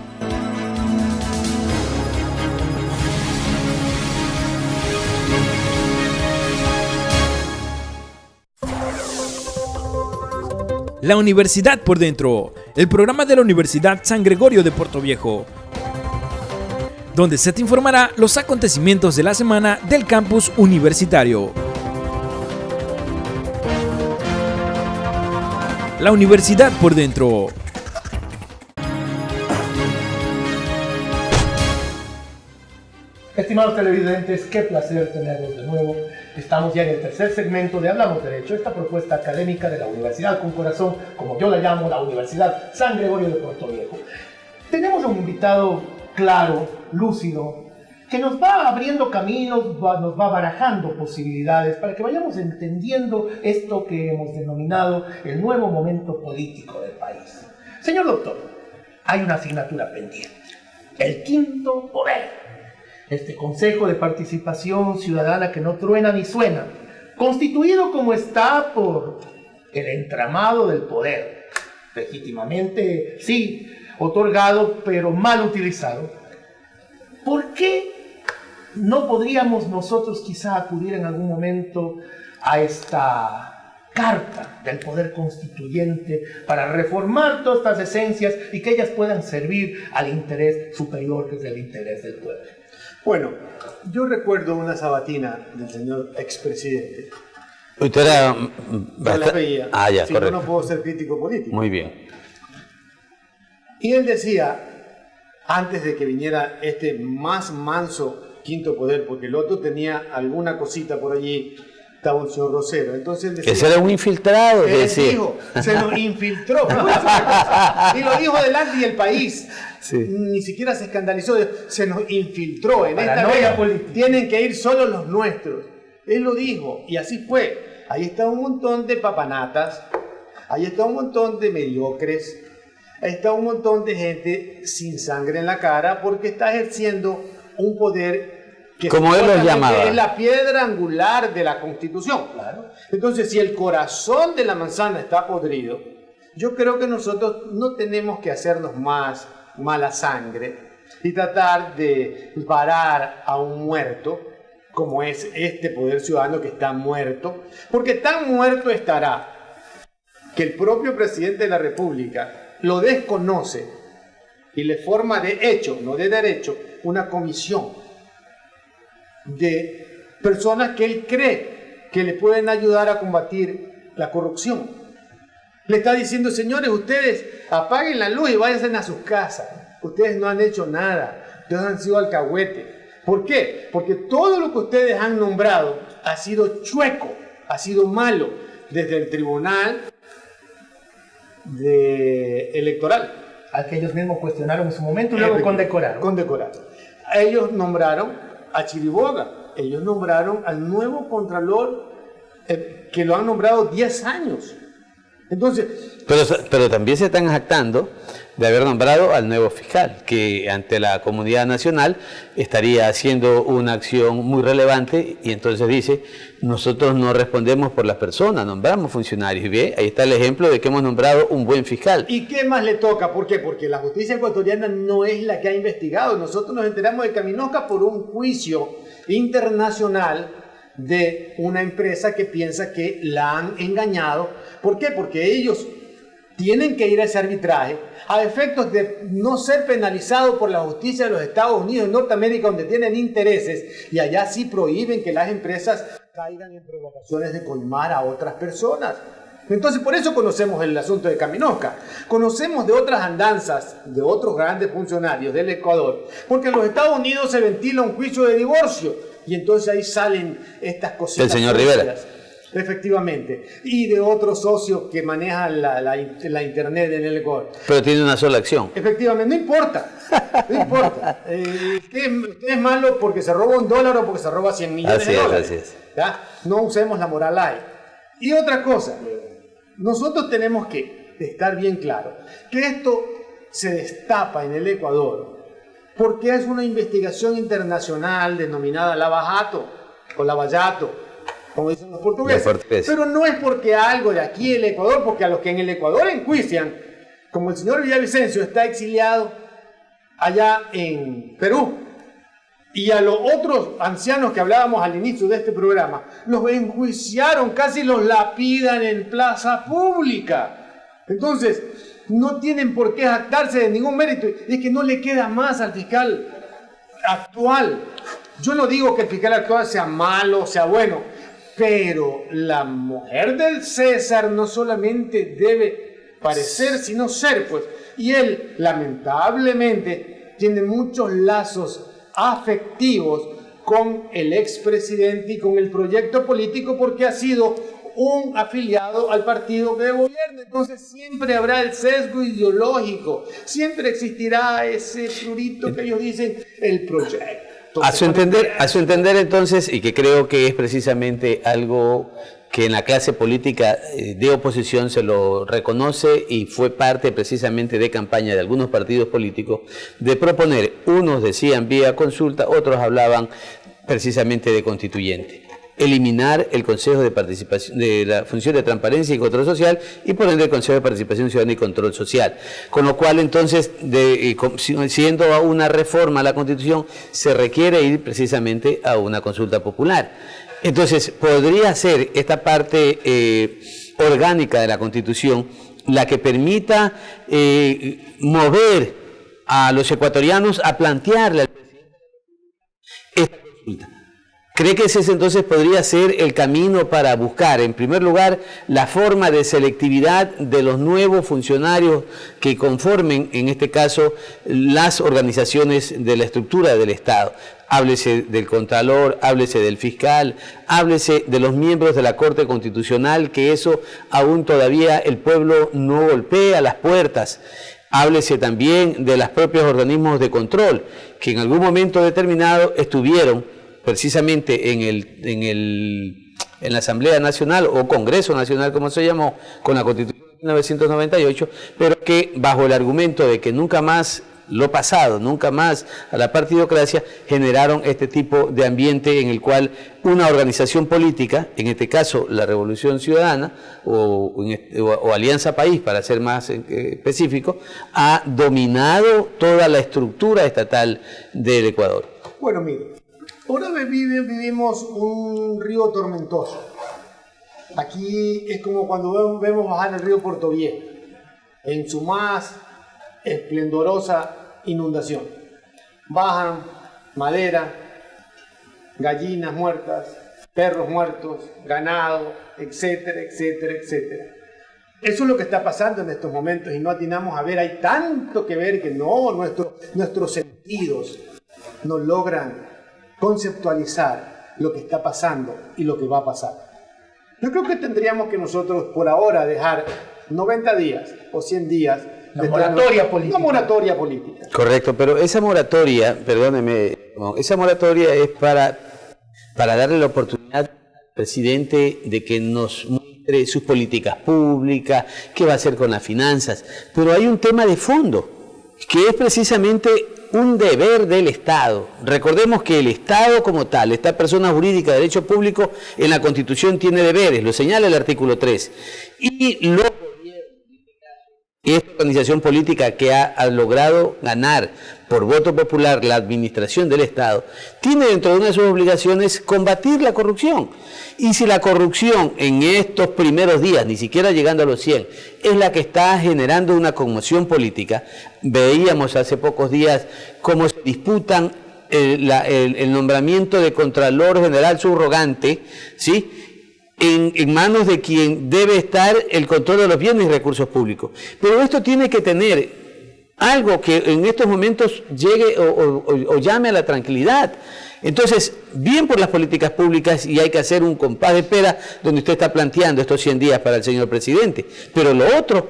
La Universidad por Dentro, el programa de la Universidad San Gregorio de Portoviejo, donde se te informará los acontecimientos de la semana del campus universitario. La Universidad por Dentro. Estimados televidentes, qué placer tenerlos de nuevo. Estamos ya en el tercer segmento de Hablamos Derecho, esta propuesta académica de la Universidad con Corazón, como yo la llamo, la Universidad San Gregorio de Portoviejo. Tenemos a un invitado claro, lúcido, que nos va abriendo caminos, nos va barajando posibilidades para que vayamos entendiendo esto que hemos denominado el nuevo momento político del país. Señor doctor, hay una asignatura pendiente, el quinto poder. Este Consejo de Participación Ciudadana que no truena ni suena, constituido como está por el entramado del poder, legítimamente, sí, otorgado, pero mal utilizado. ¿Por qué no podríamos nosotros quizá acudir en algún momento a esta carta del poder constituyente para reformar todas estas esencias y que ellas puedan servir al interés superior, que es el interés del pueblo? Bueno, yo recuerdo una sabatina del señor expresidente. Usted era Yo la veía. Ah, ya, si correcto. no puedo ser crítico político. Muy bien. Y él decía, antes de que viniera este más manso quinto poder, porque el otro tenía alguna cosita por allí, estaba un señor Rosero. Entonces él decía, Ese era un infiltrado. él decía. dijo, se nos infiltró. Y lo dijo delante del país. Sí. Ni siquiera se escandalizó, se nos infiltró. En esta Paranoia vez política. tienen que ir solo los nuestros. Él lo dijo, y así fue. Ahí está un montón de papanatas, ahí está un montón de mediocres, ahí está un montón de gente sin sangre en la cara, porque está ejerciendo un poder que como él lo llamaba, es la piedra angular de la Constitución. Claro. Entonces, si el corazón de la manzana está podrido, yo creo que nosotros no tenemos que hacernos más mala sangre y tratar de parar a un muerto, como es este poder ciudadano que está muerto, porque tan muerto estará que el propio presidente de la República lo desconoce y le forma de hecho, no de derecho, una comisión de personas que él cree que le pueden ayudar a combatir la corrupción. Le está diciendo, señores, ustedes apaguen la luz y váyanse a sus casas. Ustedes no han hecho nada. Ustedes han sido alcahuetes. ¿Por qué? Porque todo lo que ustedes han nombrado ha sido chueco, ha sido malo, desde el tribunal electoral. Al que ellos mismos cuestionaron en su momento y luego condecoraron. Condecoraron. Ellos nombraron a Chiriboga. Ellos nombraron al nuevo contralor, que lo han nombrado 10 años. Entonces, pero también se están jactando de haber nombrado al nuevo fiscal, que ante la comunidad nacional estaría haciendo una acción muy relevante, y entonces dice, nosotros no respondemos por las personas, nombramos funcionarios. Y bien, ahí está el ejemplo de que hemos nombrado un buen fiscal. ¿y qué más le toca? ¿Por qué? Porque la justicia ecuatoriana no es la que ha investigado. Nosotros nos enteramos de Caminosca por un juicio internacional de una empresa que piensa que la han engañado. ¿Por qué? Porque ellos tienen que ir a ese arbitraje a efectos de no ser penalizados por la justicia de los Estados Unidos y Norteamérica, donde tienen intereses, y allá sí prohíben que las empresas caigan en provocaciones de colmar a otras personas. Entonces, por eso conocemos el asunto de Caminosca. Conocemos de otras andanzas de otros grandes funcionarios del Ecuador, porque en los Estados Unidos se ventila un juicio de divorcio y entonces ahí salen estas cositas. El señor Rivera. Efectivamente. Y de otros socios que manejan la internet en el Ecuador. Pero tiene una sola acción. Efectivamente, no importa. No importa. Usted es malo porque se roba $1 o porque se roba 100 millones de dólares. Así es. ¿Ya? No usemos la moral ahí. Y otra cosa, nosotros tenemos que estar bien claro que esto se destapa en el Ecuador porque es una investigación internacional denominada lavajato o lavallato, como dicen los portugueses. Pero no es porque algo de aquí el Ecuador, porque a los que en el Ecuador enjuician, como el señor Villavicencio está exiliado allá en Perú, y a los otros ancianos que hablábamos al inicio de este programa, los enjuiciaron, casi los lapidan en plaza pública. Entonces, no tienen por qué jactarse de ningún mérito. Y es que no le queda más al fiscal actual. Yo no digo que el fiscal actual sea malo, sea bueno, pero la mujer del César no solamente debe parecer, sino ser, pues. Y él, lamentablemente, tiene muchos lazos afectivos con el expresidente y con el proyecto político porque ha sido un afiliado al partido que gobierna. Entonces siempre habrá el sesgo ideológico, siempre existirá ese prurito que ellos dicen, el proyecto. A su entender entonces, y que creo que es precisamente algo que en la clase política de oposición se lo reconoce y fue parte precisamente de campaña de algunos partidos políticos, de proponer, unos decían vía consulta, otros hablaban precisamente de constituyente. Eliminar el Consejo de Participación, de la función de transparencia y control social y por ende el Consejo de Participación Ciudadana y Control Social. Con lo cual entonces, siendo una reforma a la Constitución, se requiere ir precisamente a una consulta popular. Entonces, podría ser esta parte orgánica de la Constitución la que permita mover a los ecuatorianos a plantearle al presidente esta consulta. ¿Cree que ese entonces podría ser el camino para buscar, en primer lugar, la forma de selectividad de los nuevos funcionarios que conformen, en este caso, las organizaciones de la estructura del Estado? Háblese del Contralor, háblese del Fiscal, háblese de los miembros de la Corte Constitucional, que eso aún todavía el pueblo no golpea las puertas. Háblese también de los propios organismos de control, que en algún momento determinado estuvieron precisamente en la Asamblea Nacional o Congreso Nacional, como se llamó, con la Constitución de 1998, pero que bajo el argumento de que nunca más lo pasado, nunca más a la partidocracia, generaron este tipo de ambiente en el cual una organización política, en este caso la Revolución Ciudadana o Alianza País, para ser más específico, ha dominado toda la estructura estatal del Ecuador. Bueno, mire, ahora vivimos un río tormentoso. Aquí es como cuando vemos bajar el río Portoviejo, en su más esplendorosa inundación. Bajan madera, gallinas muertas, perros muertos, ganado, etcétera, etcétera, etcétera. Eso es lo que está pasando en estos momentos y no atinamos a ver, hay tanto que ver que no, nuestros sentidos no logran conceptualizar lo que está pasando y lo que va a pasar. Yo creo que tendríamos que nosotros por ahora dejar 90 días o 100 días Una moratoria política. Una moratoria política. Correcto, pero esa moratoria, perdóneme, esa moratoria es para darle la oportunidad al presidente de que nos muestre sus políticas públicas, qué va a hacer con las finanzas. Pero hay un tema de fondo, que es precisamente un deber del Estado. Recordemos que el Estado como tal, esta persona jurídica de derecho público, en la Constitución tiene deberes, lo señala el artículo 3. Y esta organización política que ha logrado ganar por voto popular la administración del Estado, tiene dentro de una de sus obligaciones combatir la corrupción. Y si la corrupción en estos primeros días, ni siquiera llegando a los 100, es la que está generando una conmoción política, veíamos hace pocos días cómo se disputan el nombramiento de Contralor General subrogante, ¿sí?, en manos de quien debe estar el control de los bienes y recursos públicos. Pero esto tiene que tener algo que en estos momentos llegue o llame a la tranquilidad. Entonces, bien por las políticas públicas, y hay que hacer un compás de espera donde usted está planteando estos 100 días para el señor presidente. Pero lo otro,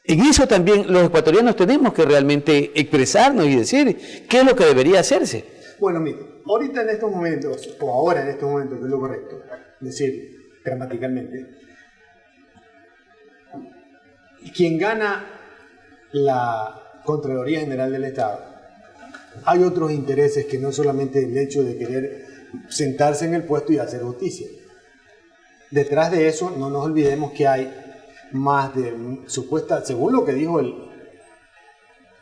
en eso también los ecuatorianos tenemos que realmente expresarnos y decir qué es lo que debería hacerse. Bueno, mire, ahorita en estos momentos, o ahora en estos momentos, que es lo correcto, decir gramaticalmente, quien gana la Contraloría General del Estado, hay otros intereses que no solamente el hecho de querer sentarse en el puesto y hacer justicia. Detrás de eso, no nos olvidemos que hay más de según lo que dijo el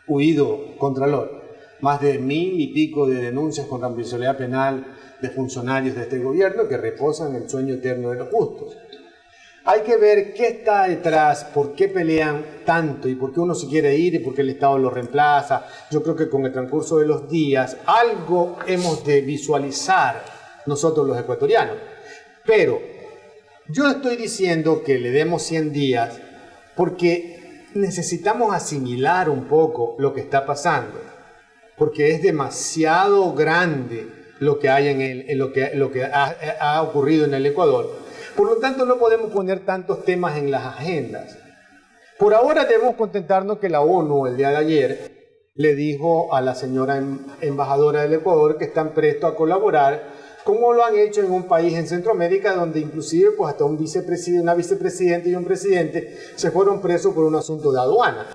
huido Contralor, más de 1000 y pico de denuncias contra responsabilidad penal de funcionarios de este gobierno que reposan el sueño eterno de los justos. Hay que ver qué está detrás, por qué pelean tanto y por qué uno se quiere ir y por qué el Estado lo reemplaza. Yo creo que con el transcurso de los días algo hemos de visualizar nosotros los ecuatorianos. Pero yo estoy diciendo que le demos 100 días porque necesitamos asimilar un poco lo que está pasando. Porque es demasiado grande lo que hay en lo que ha ocurrido en el Ecuador. Por lo tanto, no podemos poner tantos temas en las agendas. Por ahora debemos contentarnos que la ONU el día de ayer le dijo a la señora embajadora del Ecuador que están prestos a colaborar, como lo han hecho en un país en Centroamérica, donde inclusive pues hasta una vicepresidenta y un presidente se fueron presos por un asunto de aduana.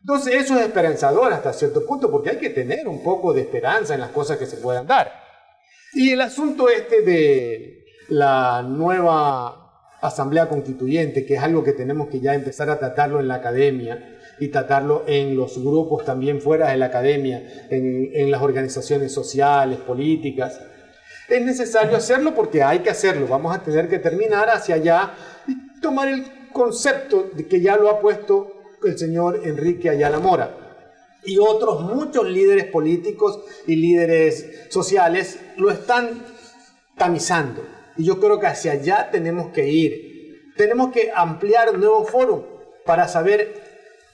Entonces eso es esperanzador hasta cierto punto, porque hay que tener un poco de esperanza en las cosas que se puedan dar. Y el asunto de la nueva Asamblea Constituyente, que es algo que tenemos que ya empezar a tratarlo en la academia y tratarlo en los grupos también fuera de la academia, en las organizaciones sociales, políticas. Es necesario hacerlo porque hay que hacerlo. Vamos a tener que terminar hacia allá y tomar el concepto de que ya lo ha puesto el señor Enrique Ayala Mora. Y otros muchos líderes políticos y líderes sociales lo están tamizando. Y yo creo que hacia allá tenemos que ir. Tenemos que ampliar un nuevo foro para saber,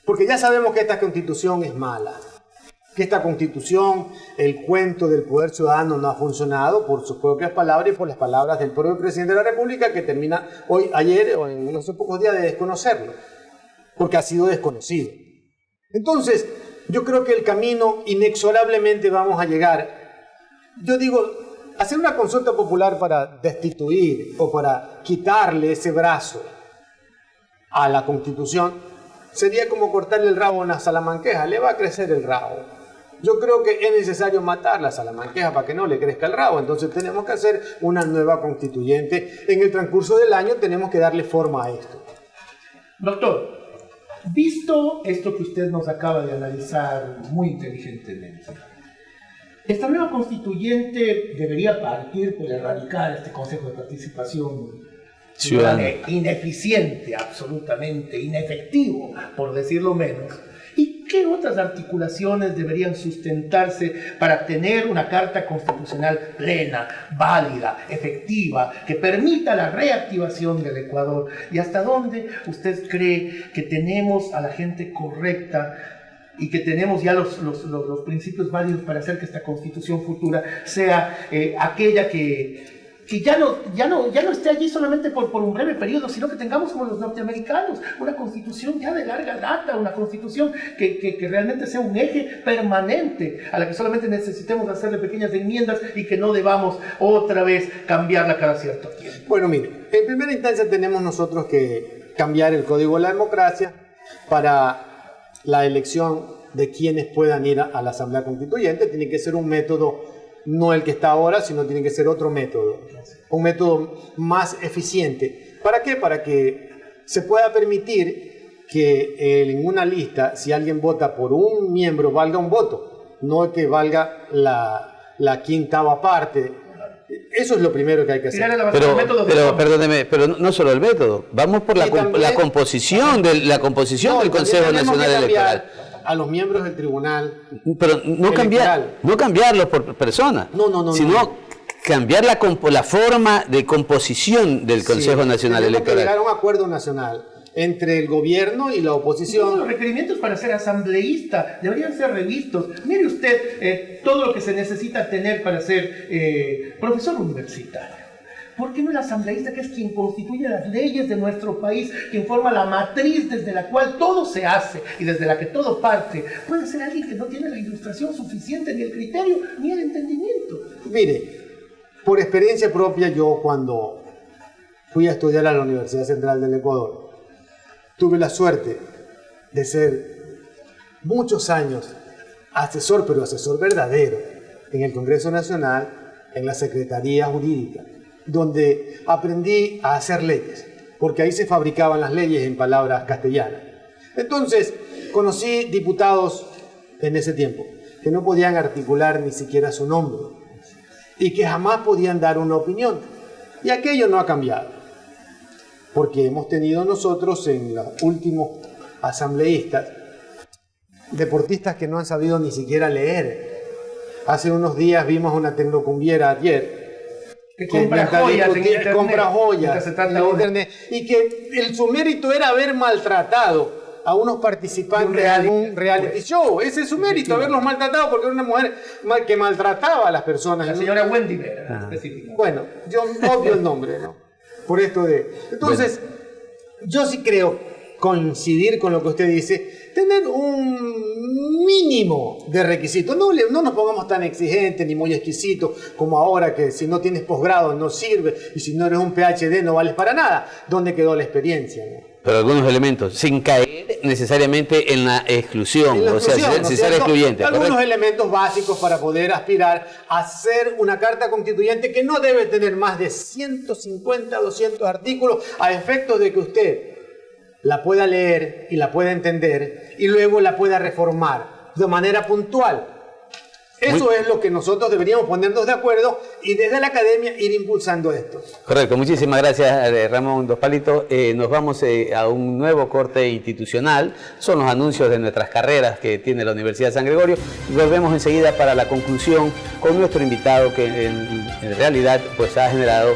porque ya sabemos que esta constitución es mala. Que esta constitución, el cuento del poder ciudadano no ha funcionado por sus propias palabras y por las palabras del propio presidente de la República, que termina ayer o en unos pocos días de desconocerlo, porque ha sido desconocido. Entonces, yo creo que el camino inexorablemente vamos a llegar. Yo digo, hacer una consulta popular para destituir o para quitarle ese brazo a la Constitución sería como cortarle el rabo a una salamanquesa, le va a crecer el rabo. Yo creo que es necesario matar la salamanquesa para que no le crezca el rabo, entonces tenemos que hacer una nueva constituyente. En el transcurso del año tenemos que darle forma a esto. Doctor, visto esto que usted nos acaba de analizar muy inteligentemente, esta nueva constituyente debería partir por erradicar este Consejo de Participación Ciudadana ineficiente, absolutamente inefectivo, por decirlo menos. ¿Y qué otras articulaciones deberían sustentarse para tener una carta constitucional plena, válida, efectiva, que permita la reactivación del Ecuador? ¿Y hasta dónde usted cree que tenemos a la gente correcta y que tenemos ya los principios válidos para hacer que esta constitución futura sea aquella que ya no esté allí solamente por un breve periodo, sino que tengamos como los norteamericanos, una constitución ya de larga data, una constitución que realmente sea un eje permanente, a la que solamente necesitemos hacerle pequeñas enmiendas y que no debamos otra vez cambiarla cada cierto tiempo? Bueno, mire, en primera instancia tenemos nosotros que cambiar el Código de la Democracia para la elección de quienes puedan ir a la Asamblea Constituyente. Tiene que ser un método, no el que está ahora, sino tiene que ser otro método, un método más eficiente. ¿Para qué? Para que se pueda permitir que en una lista, si alguien vota por un miembro, valga un voto, no que valga la quintava parte. Eso es lo primero que hay que hacer. Pero perdóneme, pero no solo el método, vamos por la composición del Consejo Nacional Electoral. A los miembros del tribunal. Pero no cambiarlos por persona, sino cambiar la forma de composición del Consejo Nacional Electoral. Que llegar Electoral. a un acuerdo nacional entre el gobierno y la oposición. Los requerimientos para ser asambleísta deberían ser revistos. Mire usted todo lo que se necesita tener para ser profesor universitario. ¿Por qué no el asambleísta, que es quien constituye las leyes de nuestro país, quien forma la matriz desde la cual todo se hace y desde la que todo parte, puede ser alguien que no tiene la ilustración suficiente, ni el criterio, ni el entendimiento? Mire, por experiencia propia, yo cuando fui a estudiar a la Universidad Central del Ecuador, tuve la suerte de ser muchos años asesor, pero asesor verdadero, en el Congreso Nacional, en la Secretaría Jurídica, donde aprendí a hacer leyes, porque ahí se fabricaban las leyes en palabras castellanas. Entonces, conocí diputados en ese tiempo que no podían articular ni siquiera su nombre y que jamás podían dar una opinión. Y aquello no ha cambiado, porque hemos tenido nosotros en los últimos asambleístas deportistas que no han sabido ni siquiera leer. Hace unos días vimos una tecnocumbiera ayer que compra joyas en internet, compra joyas en internet, y que su mérito era haber maltratado a unos participantes de un reality show. Ese es su mérito, haberlos maltratado, porque era una mujer que maltrataba a las personas. La señora Wendy Vera, específicamente. Bueno, yo odio el nombre, ¿no? Por esto de... Entonces, yo sí creo coincidir con lo que usted dice, tener un mínimo de requisitos. No nos pongamos tan exigentes ni muy exquisitos como ahora, que si no tienes posgrado no sirve y si no eres un PhD no vales para nada. ¿Dónde quedó la experiencia, no? Pero algunos elementos, sin caer necesariamente en la exclusión, o sea, sin ser excluyente. Algunos ¿correcto? elementos básicos para poder aspirar a hacer una carta constituyente que no debe tener más de 150, 200 artículos, a efectos de que usted la pueda leer y la pueda entender y luego la pueda reformar de manera puntual. Eso es lo que nosotros deberíamos ponernos de acuerdo y desde la academia ir impulsando esto. Correcto, muchísimas gracias Ramón Dos Palitos. Nos vamos a un nuevo corte institucional. Son los anuncios de nuestras carreras que tiene la Universidad de San Gregorio. Y volvemos enseguida para la conclusión con nuestro invitado que en realidad pues ha generado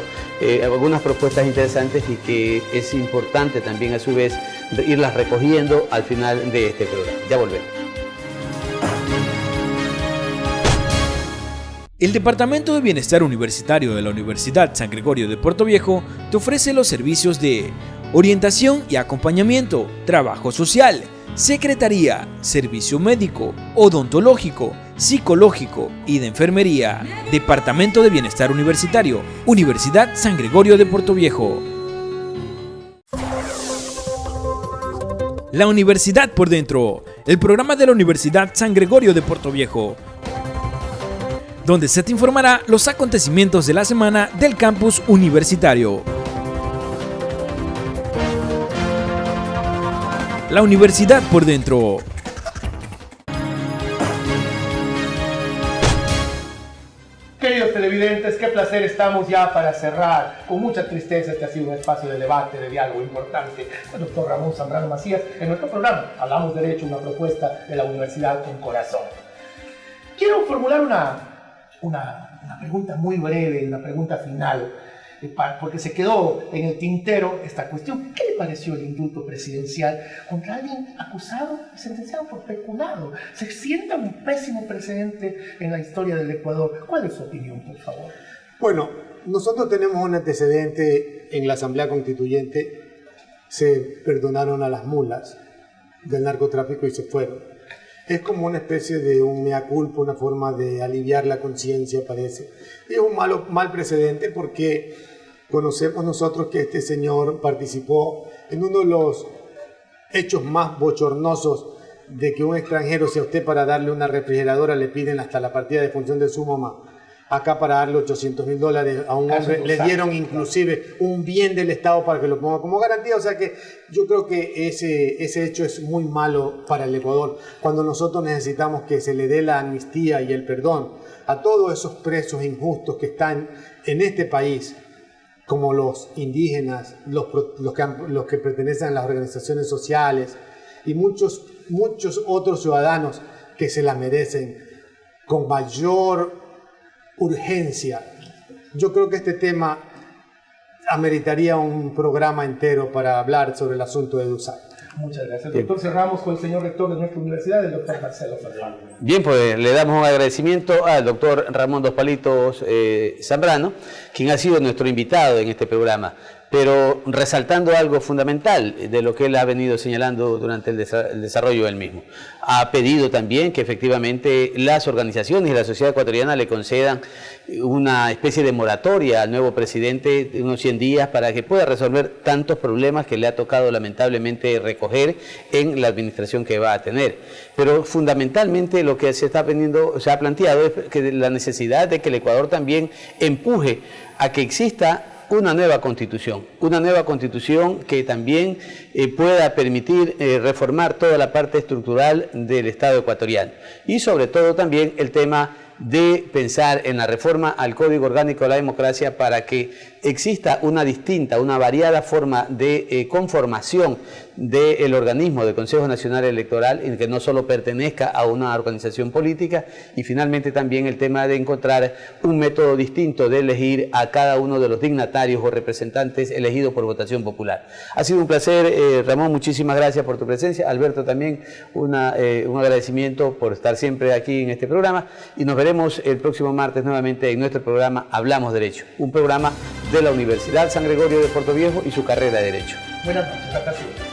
algunas propuestas interesantes y que es importante también a su vez irlas recogiendo al final de este programa. Ya volvemos. El Departamento de Bienestar Universitario de la Universidad San Gregorio de Puerto Viejo te ofrece los servicios de orientación y acompañamiento, trabajo social, secretaría, servicio médico, odontológico, psicológico y de enfermería. Departamento de Bienestar Universitario, Universidad San Gregorio de Puerto Viejo. La Universidad por Dentro, el programa de la Universidad San Gregorio de Puerto Viejo, donde se te informará los acontecimientos de la semana del campus universitario. La Universidad por Dentro. Queridos televidentes, qué placer, estamos ya para cerrar. Con mucha tristeza, este ha sido un espacio de debate, de diálogo importante. El doctor Ramón Zambrano Macías, en nuestro programa Hablamos Derecho, una propuesta de la Universidad con Corazón. Quiero formular una pregunta muy breve, una pregunta final, porque se quedó en el tintero esta cuestión. ¿Qué le pareció el indulto presidencial contra alguien acusado y sentenciado por peculado? Se sienta un pésimo precedente en la historia del Ecuador. ¿Cuál es su opinión, por favor? Bueno, nosotros tenemos un antecedente en la Asamblea Constituyente. Se perdonaron a las mulas del narcotráfico y se fueron. Es como una especie de un mea culpa, una forma de aliviar la conciencia, parece. Es un mal precedente porque conocemos nosotros que este señor participó en uno de los hechos más bochornosos de que un extranjero, si a usted para darle una refrigeradora le piden hasta la partida de función de su mamá, acá para darle $800.000 a un hombre, le dieron inclusive un bien del Estado para que lo ponga como garantía. O sea que yo creo que ese hecho es muy malo para el Ecuador, cuando nosotros necesitamos que se le dé la amnistía y el perdón a todos esos presos injustos que están en este país, como los indígenas, los que pertenecen a las organizaciones sociales y muchos otros ciudadanos que se la merecen con mayor urgencia yo creo que este tema ameritaría un programa entero para hablar sobre el asunto de EduSAC. Muchas gracias, doctor. Cerramos con el señor rector de nuestra universidad, el doctor Marcelo Fernández. Bien, pues le damos un agradecimiento al doctor Ramón Dos Palitos Zambrano, quien ha sido nuestro invitado en este programa, pero resaltando algo fundamental de lo que él ha venido señalando durante el desarrollo del mismo. Ha pedido también que efectivamente las organizaciones y la sociedad ecuatoriana le concedan una especie de moratoria al nuevo presidente de unos 100 días para que pueda resolver tantos problemas que le ha tocado lamentablemente recoger en la administración que va a tener. Pero fundamentalmente lo que se ha planteado es que la necesidad de que el Ecuador también empuje a que exista una nueva constitución que también pueda permitir reformar toda la parte estructural del Estado ecuatoriano y sobre todo también el tema de pensar en la reforma al Código Orgánico de la Democracia para que exista una variada forma de conformación del organismo del Consejo Nacional Electoral, en que no solo pertenezca a una organización política, y finalmente también el tema de encontrar un método distinto de elegir a cada uno de los dignatarios o representantes elegidos por votación popular. Ha sido un placer, Ramón, muchísimas gracias por tu presencia. Alberto, también un agradecimiento por estar siempre aquí en este programa, y nos veremos el próximo martes nuevamente en nuestro programa Hablamos Derecho, un programa de la Universidad San Gregorio de Puerto Viejo y su carrera de Derecho. Buenas noches, hasta siempre.